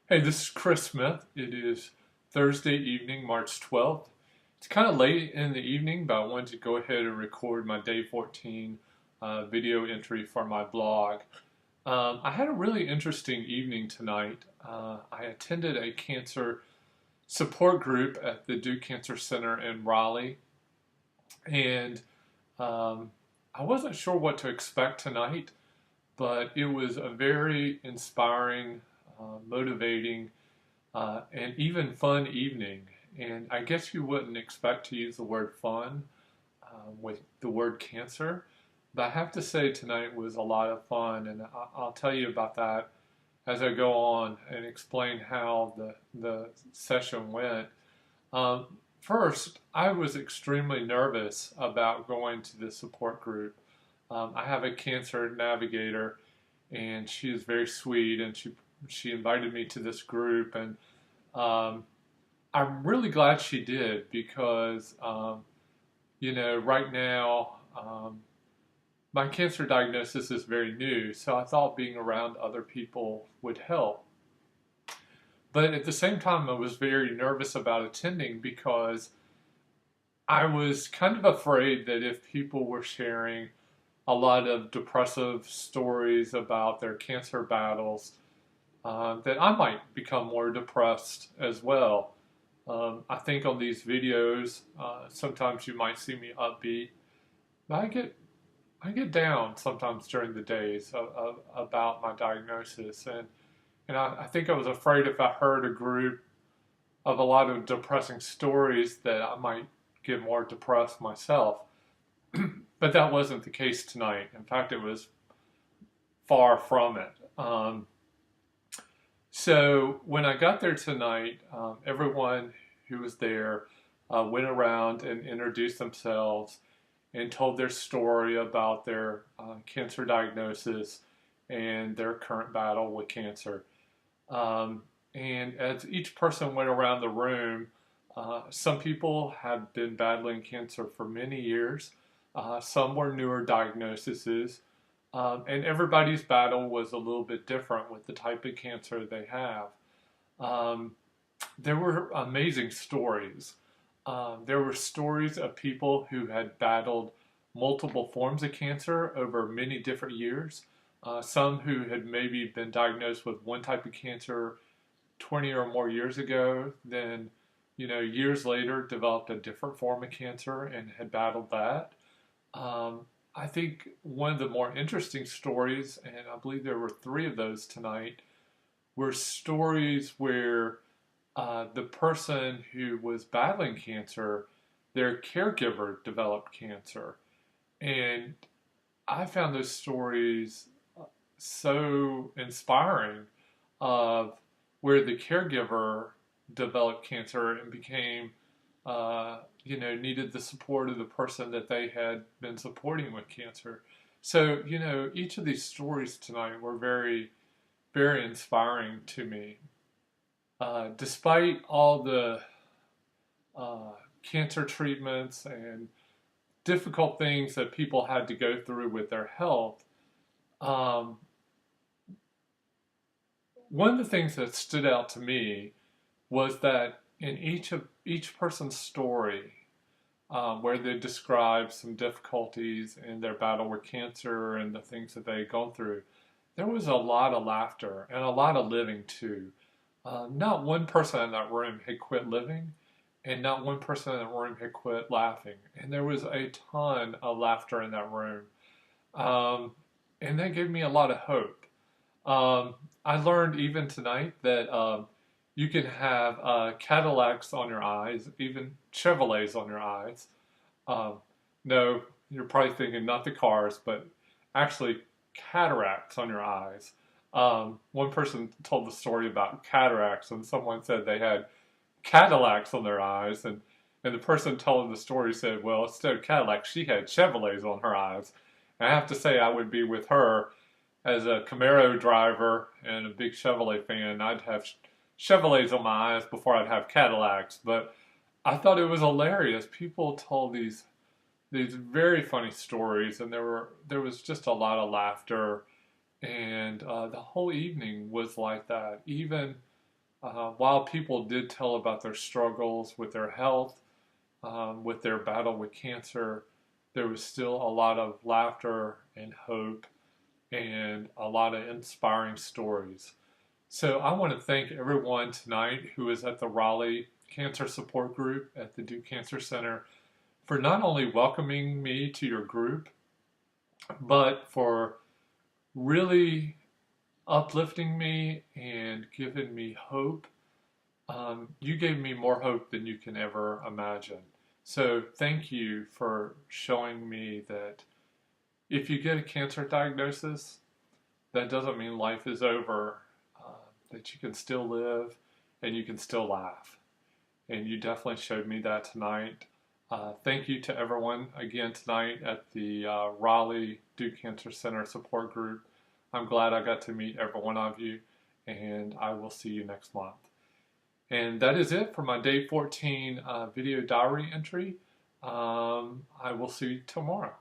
Hey, this is Chris Smith. It is Thursday evening, March 12th. It's kind of late in the evening, but I wanted to go ahead and record my day 14 video entry for my blog. I had a really interesting evening tonight. I attended a cancer support group at the Duke Cancer Center in Raleigh, and um, I wasn't sure what to expect tonight, but it was a very inspiring, motivating, and even fun evening. And I guess you wouldn't expect to use the word fun with the word cancer, but I have to say tonight was a lot of fun, and I'll tell you about that as I go on and explain how the session went. Um, First, I was extremely nervous about going to the support group. I have a cancer navigator, and she is very sweet, and she invited me to this group, and um, I'm really glad she did because right now my cancer diagnosis is very new, so I thought being around other people would help. But at the same time, I was very nervous about attending because I was kind of afraid that if people were sharing a lot of depressive stories about their cancer battles, that I might become more depressed as well. I think on these videos, sometimes you might see me upbeat, but I get down sometimes during the days about my diagnosis, and I think I was afraid if I heard a group of a lot of depressing stories that I might get more depressed myself. But that wasn't the case tonight. In fact, it was far from it. So when I got there tonight, everyone who was there went around and introduced themselves and told their story about their cancer diagnosis and their current battle with cancer. Um, and as each person went around the room, some people had been battling cancer for many years. Some were newer diagnoses. And everybody's battle was a little bit different with the type of cancer they have. Um, there were amazing stories. There were stories of people who had battled multiple forms of cancer over many different years. Some who had maybe been diagnosed with one type of cancer 20 or more years ago, then, years later developed a different form of cancer and had battled that. Um, I think one of the more interesting stories, and I believe there were three of those tonight, were stories where the person who was battling cancer, their caregiver developed cancer. And I found those stories so inspiring of where the caregiver developed cancer and became, needed the support of the person that they had been supporting with cancer. So, each of these stories tonight were very, very inspiring to me. Despite all the cancer treatments and difficult things that people had to go through with their health, um, one of the things that stood out to me was that in each person's story, where they describe some difficulties in their battle with cancer and the things that they had gone through, there was a lot of laughter and a lot of living too. Not one person in that room had quit living, and not one person in that room had quit laughing. And there was a ton of laughter in that room. Um, and that gave me a lot of hope. Um, I learned even tonight that you can have Cadillacs on your eyes, even Chevrolets on your eyes. Um, no, you're probably thinking not the cars, but actually cataracts on your eyes. One person told the story about cataracts, and someone said they had Cadillacs on their eyes, and the person telling the story said, well, instead of Cadillacs, she had Chevrolets on her eyes. And I have to say, I would be with her as a Camaro driver and a big Chevrolet fan. I'd have Chevrolets on my eyes before I'd have Cadillacs. But I thought it was hilarious. People told these very funny stories, and there was just a lot of laughter, and the whole evening was like that. Even While people did tell about their struggles with their health, with their battle with cancer, there was still a lot of laughter and hope and a lot of inspiring stories. So I want to thank everyone tonight who is at the Raleigh Cancer Support Group at the Duke Cancer Center for not only welcoming me to your group, but for really uplifting me and giving me hope. You gave me more hope than you can ever imagine. So thank you for showing me that if you get a cancer diagnosis, that doesn't mean life is over, that you can still live and you can still laugh. And you definitely showed me that tonight. Thank you to everyone again tonight at the Raleigh Duke Cancer Center support group. I'm glad I got to meet every one of you, and I will see you next month. And that is it for my day 14 video diary entry. I will see you tomorrow.